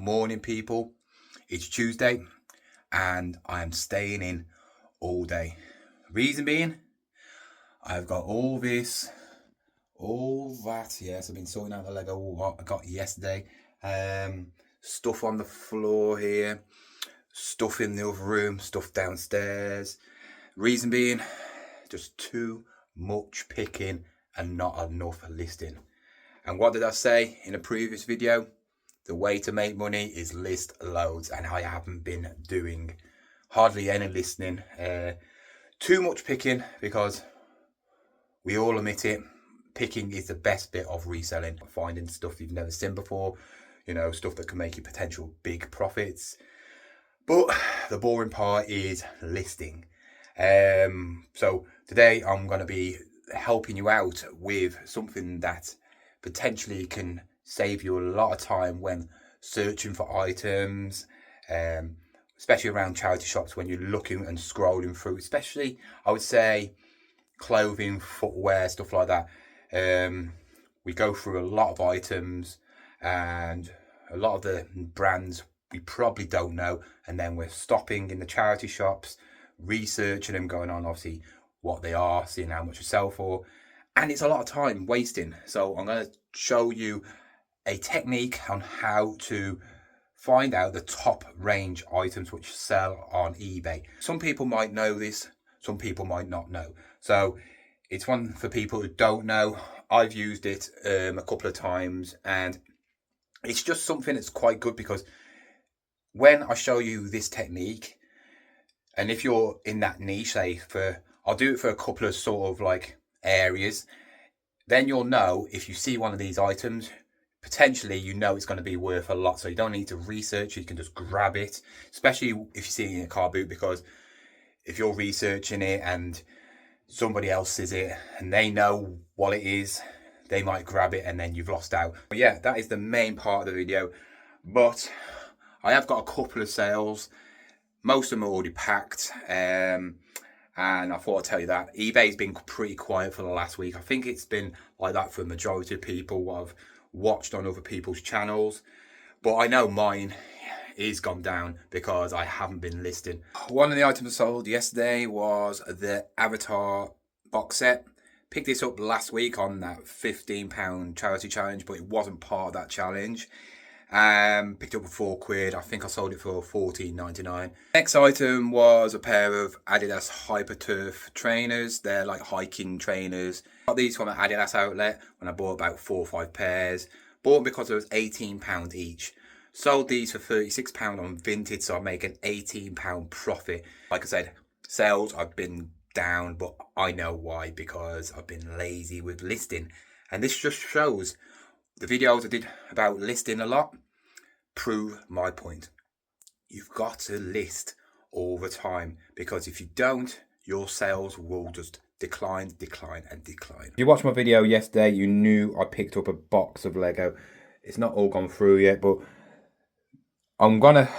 Good morning, people. It's Tuesday and I am staying in all day. Reason being, I've got all that, yes, I've been sorting out the Lego what I got yesterday. Stuff on the floor here, stuff in the other room, stuff downstairs. Reason being, just too much picking and not enough listing. And what did I say in a previous video? The way to make money is list loads, and I haven't been doing hardly any listening. Too much picking, because we all admit it, picking is the best bit of reselling. Finding stuff you've never seen before, you know, stuff that can make you potential big profits. But the boring part is listing. So today I'm going to be helping you out with something that potentially can save you a lot of time when searching for items, especially around charity shops when you're looking and scrolling through, especially I would say clothing, footwear, stuff like that. We go through a lot of items and a lot of the brands we probably don't know, and then we're stopping in the charity shops, researching them, going on obviously what they are, seeing how much you sell for, and it's a lot of time wasting. So I'm going to show you a technique on how to find out the top range items which sell on eBay. Some people might know this, some people might not know. So it's one for people who don't know. I've used it a couple of times, and it's just something that's quite good, because when I show you this technique, and if you're in that niche, say I'll do it for a couple of sort of like areas, then you'll know if you see one of these items, potentially you know it's going to be worth a lot, so you don't need to research, you can just grab it, especially if you see it in a car boot, because if you're researching it and somebody else sees it and they know what it is, they might grab it and then you've lost out. But yeah, that is the main part of the video. But I have got a couple of sales, most of them are already packed, and I thought I'd tell you that eBay's been pretty quiet for the last week. I think it's been like that for the majority of people what I've watched on other people's channels, but I know mine is gone down because I haven't been listing. One of the items I sold yesterday was the Avatar box set. Picked this up last week on that £15 charity challenge, but it wasn't part of that challenge. Picked up for £4. I think I sold it for $14.99. Next item was a pair of Adidas Hyperturf trainers. They're like hiking trainers. Got these from an Adidas outlet when I bought about 4 or 5 pairs. Bought them because it was £18 each. Sold these for £36 on Vinted, so I make an £18 profit. Like I said, sales have been down, but I know why, because I've been lazy with listing. And this just shows the videos I did about listing a lot prove my point. You've got to list all the time, because if you don't, your sales will just decline. If you watched my video yesterday, you knew I picked up a box of Lego. It's not all gone through yet, but I'm gonna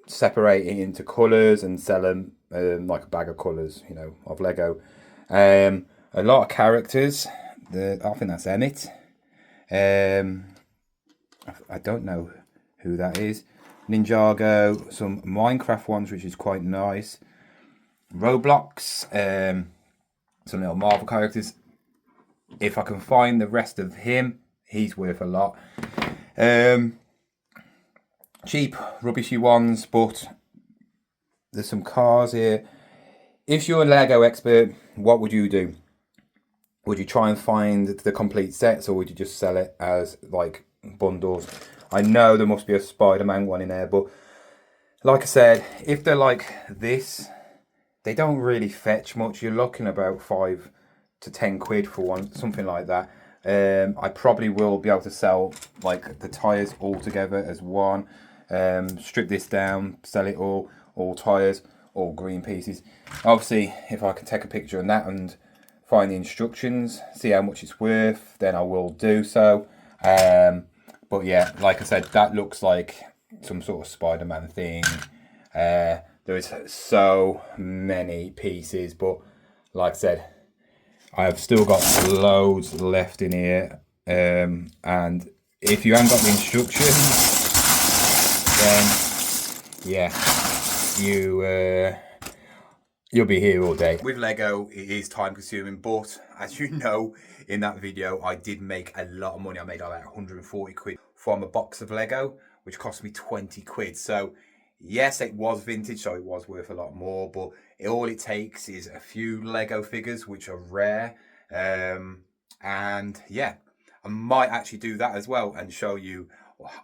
separate it into colours and sell them like a bag of colours, you know, of Lego. A lot of characters. I think that's Emmett. I don't know who that is. Ninjago, some Minecraft ones, which is quite nice. Roblox, some little Marvel characters. If I can find the rest of him, he's worth a lot. Cheap, rubbishy ones, but there's some cars here. If you're a Lego expert, what would you do? Would you try and find the complete sets, or would you just sell it as like bundles? I know there must be a Spider-Man one in there, but like I said, if they're like this, they don't really fetch much. You're looking about 5 to 10 quid for one, something like that. I probably will be able to sell like the tyres all together as one. Strip this down, sell it all tyres, all green pieces. Obviously, if I can take a picture of that and find the instructions, see how much it's worth, then I will do so. But yeah, like I said, that looks like some sort of Spider-Man thing. There is so many pieces, but like I said, I have still got loads left in here. And if you haven't got the instructions, then yeah, you'll be here all day. With Lego, it is time consuming, but as you know, in that video, I did make a lot of money. I made about 140 quid from a box of Lego, which cost me 20 quid. So yes, it was vintage, so it was worth a lot more, but all it takes is a few Lego figures, which are rare. And yeah, I might actually do that as well and show you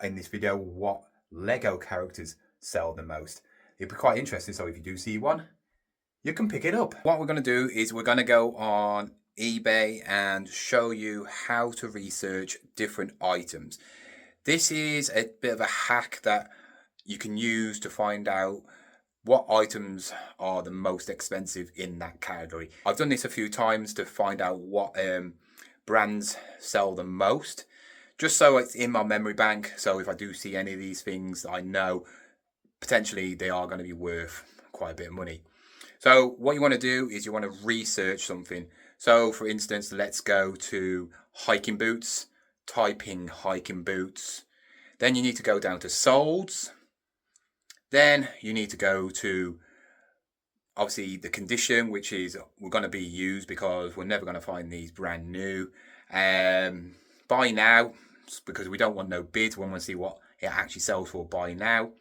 in this video what Lego characters sell the most. It'd be quite interesting, so if you do see one, you can pick it up. What we're going to do is we're going to go on eBay and show you how to research different items. This is a bit of a hack that you can use to find out what items are the most expensive in that category. I've done this a few times to find out what brands sell the most, just so it's in my memory bank. So if I do see any of these things, I know potentially they are going to be worth quite a bit of money. So what you want to do is you want to research something. So for instance, let's go to hiking boots, type in hiking boots. Then you need to go down to solds. Then you need to go to obviously the condition, which is we're going to be used because we're never going to find these brand new. Buy now, because we don't want no bids. We want to see what it actually sells for. Buy now.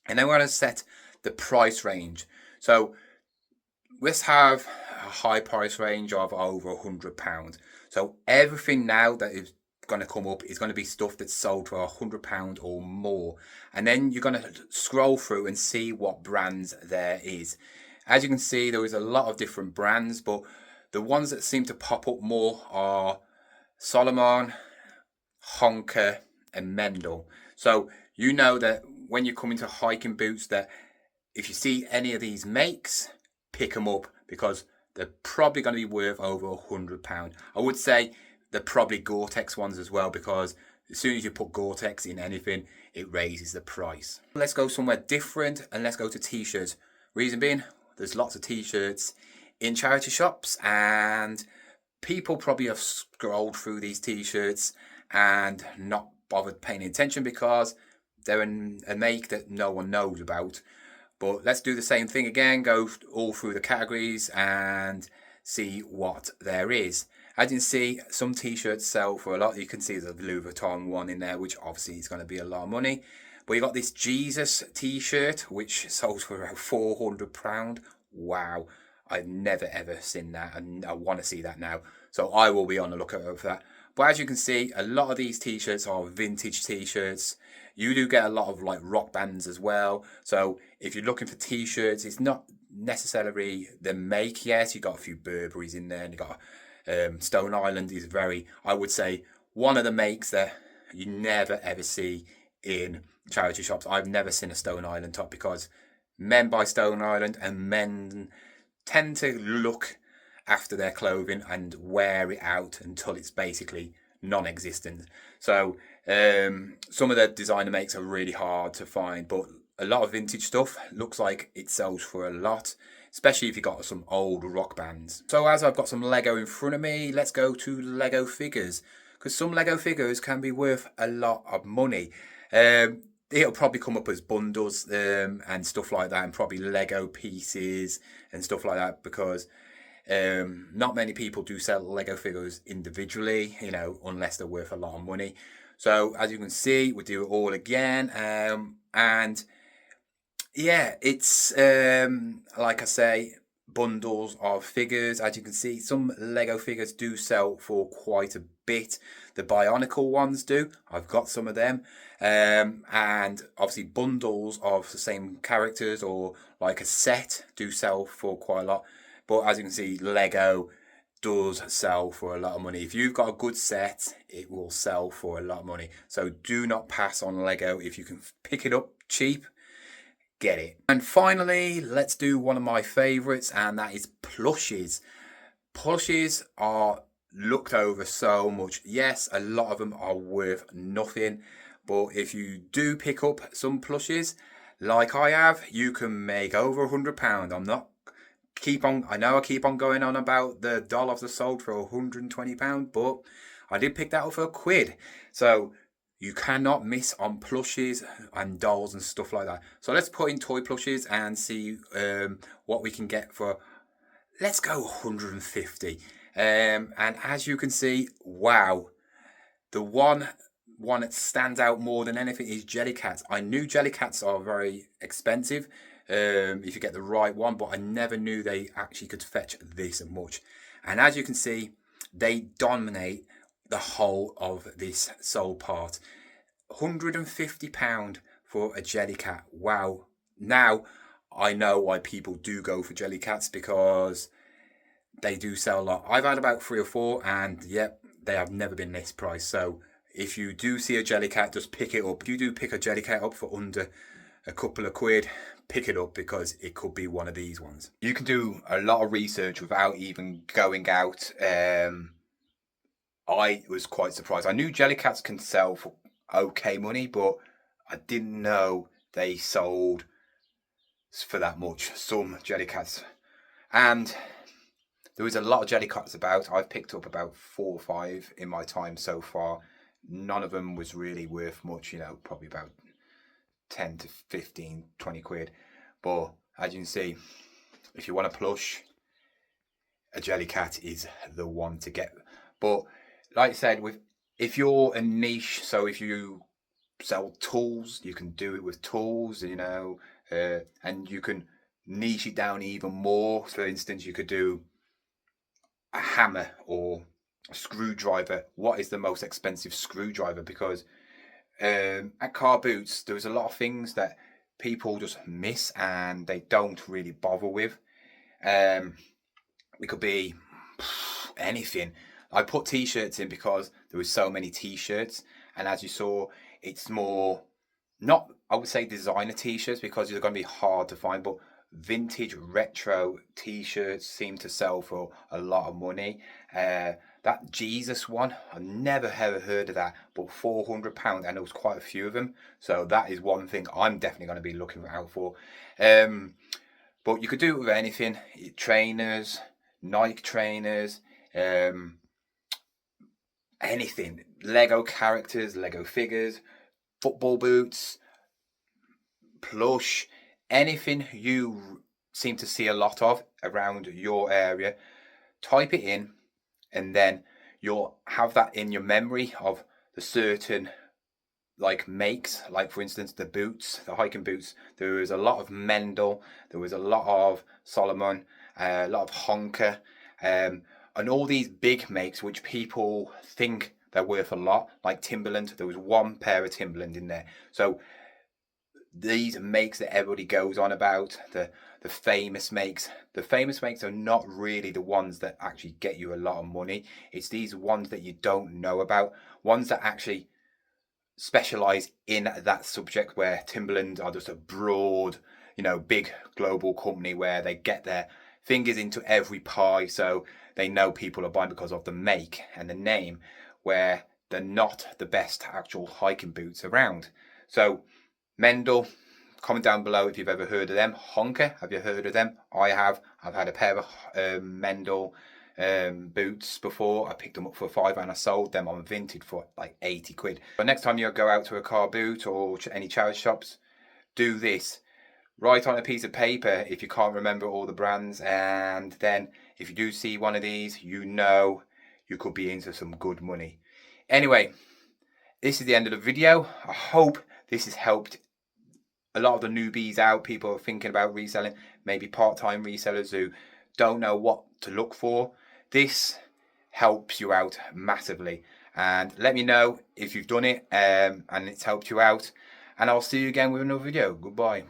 And then we're going to set the price range. So let's have a high price range of over £100. So everything now that is going to come up is going to be stuff that's sold for £100 or more. And then you're going to scroll through and see what brands there is. As you can see, there is a lot of different brands, but the ones that seem to pop up more are Solomon, Honker and Mendel. So you know that when you come into hiking boots, that if you see any of these makes, pick them up because they're probably going to be worth over £100. I would say they're probably Gore-Tex ones as well, because as soon as you put Gore-Tex in anything, it raises the price. Let's go somewhere different and let's go to t-shirts. Reason being, there's lots of t-shirts in charity shops and people probably have scrolled through these t-shirts and not bothered paying attention because they're in a make that no one knows about. But let's do the same thing again, go all through the categories and see what there is. As you can see, some t-shirts sell for a lot. You can see there's a Louis Vuitton one in there, which obviously is going to be a lot of money. But you got this Jesus t-shirt, which sells for around £400. Wow, I've never ever seen that, and I want to see that now. So I will be on the lookout for that. But as you can see, a lot of these t-shirts are vintage t-shirts. You do get a lot of like rock bands as well. So if you're looking for t-shirts, it's not necessarily the make. Yes, you got a few Burberrys in there, and you got Stone Island is very, I would say, one of the makes that you never ever see in charity shops. I've never seen a Stone Island top because men buy Stone Island and men tend to look after their clothing and wear it out until it's basically non-existent. So some of the designer makes are really hard to find, but a lot of vintage stuff looks like it sells for a lot, especially if you got some old rock bands. So as I've got some Lego in front of me, let's go to Lego figures, because some Lego figures can be worth a lot of money. It'll probably come up as bundles and stuff like that, and probably Lego pieces and stuff like that, because not many people do sell Lego figures individually, you know, unless they're worth a lot of money. So as you can see, we do it all again, and yeah, it's like I say, bundles of figures. As you can see, some Lego figures do sell for quite a bit. The Bionicle ones do. I've got some of them. And obviously bundles of the same characters or like a set do sell for quite a lot. But as you can see, Lego does sell for a lot of money. If you've got a good set, it will sell for a lot of money. So do not pass on Lego. If you can pick it up cheap, get it. And finally, let's do one of my favorites, and that is plushies. Plushies are looked over so much. Yes, a lot of them are worth nothing, but if you do pick up some plushies like I have, you can make over £100. I know I keep on going on about the doll I've sold for £120, but I did pick that up for £1. So You cannot miss on plushes and dolls and stuff like that. So let's put in toy plushes and see what we can get for, let's go 150. And as you can see, wow, the one that stands out more than anything is Jellycats. I knew Jellycats are very expensive if you get the right one, but I never knew they actually could fetch this much. And as you can see, they dominate the whole of this sole part. £150 for a Jellycat. Wow. Now I know why people do go for Jellycats, because they do sell a lot. I've had about 3 or 4, and yep, they have never been this price. So if you do see a Jellycat, just pick it up. You do pick a Jellycat up for under a couple of quid, pick it up, because it could be one of these ones. You can do a lot of research without even going out. I was quite surprised. I knew Jellycats can sell for okay money, but I didn't know they sold for that much. Some Jellycats, and there was a lot of Jellycats about. I've picked up about 4 or 5 in my time so far. None of them was really worth much, you know, probably about 10 to 15, 20 quid. But as you can see, if you want a plush, a Jellycat is the one to get. But like I said, if you're a niche, so if you sell tools, you can do it with tools, you know, and you can niche it down even more. For instance, you could do a hammer or a screwdriver. What is the most expensive screwdriver? Because at car boots, there's a lot of things that people just miss and they don't really bother with. It could be anything. I put t-shirts in because there was so many t-shirts, and as you saw, it's more, not, I would say, designer t-shirts, because they're going to be hard to find, but vintage retro t-shirts seem to sell for a lot of money. That Jesus one, I've never ever heard of that, but £400, and there was quite a few of them, so that is one thing I'm definitely going to be looking out for. But you could do it with anything. Trainers, Nike trainers, anything. Lego characters, Lego figures, football boots, plush, anything you seem to see a lot of around your area. Type it in, and then you'll have that in your memory of the certain like makes, like for instance the boots, the hiking boots. There was a lot of Mendel, there was a lot of Solomon, a lot of Honker, and all these big makes which people think they're worth a lot, like Timberland. There was one pair of Timberland in there. So these makes that everybody goes on about, the famous makes. The famous makes are not really the ones that actually get you a lot of money. It's these ones that you don't know about, ones that actually specialize in that subject, where Timberland are just a broad, you know, big global company where they get their fingers into every pie, so they know people are buying because of the make and the name, where they're not the best actual hiking boots around. So Mendel, comment down below if you've ever heard of them. Honker, have you heard of them? I have. I've had a pair of Mendel boots before. I picked them up for £5 and I sold them on Vinted for like 80 quid. But next time you go out to a car boot or any charity shops, do this. Write on a piece of paper if you can't remember all the brands, and then if you do see one of these, you know you could be into some good money. Anyway, this is the end of the video. I hope this has helped a lot of the newbies out, people are thinking about reselling, maybe part-time resellers who don't know what to look for. This helps you out massively, and let me know if you've done it and it's helped you out, and I'll see you again with another video. Goodbye.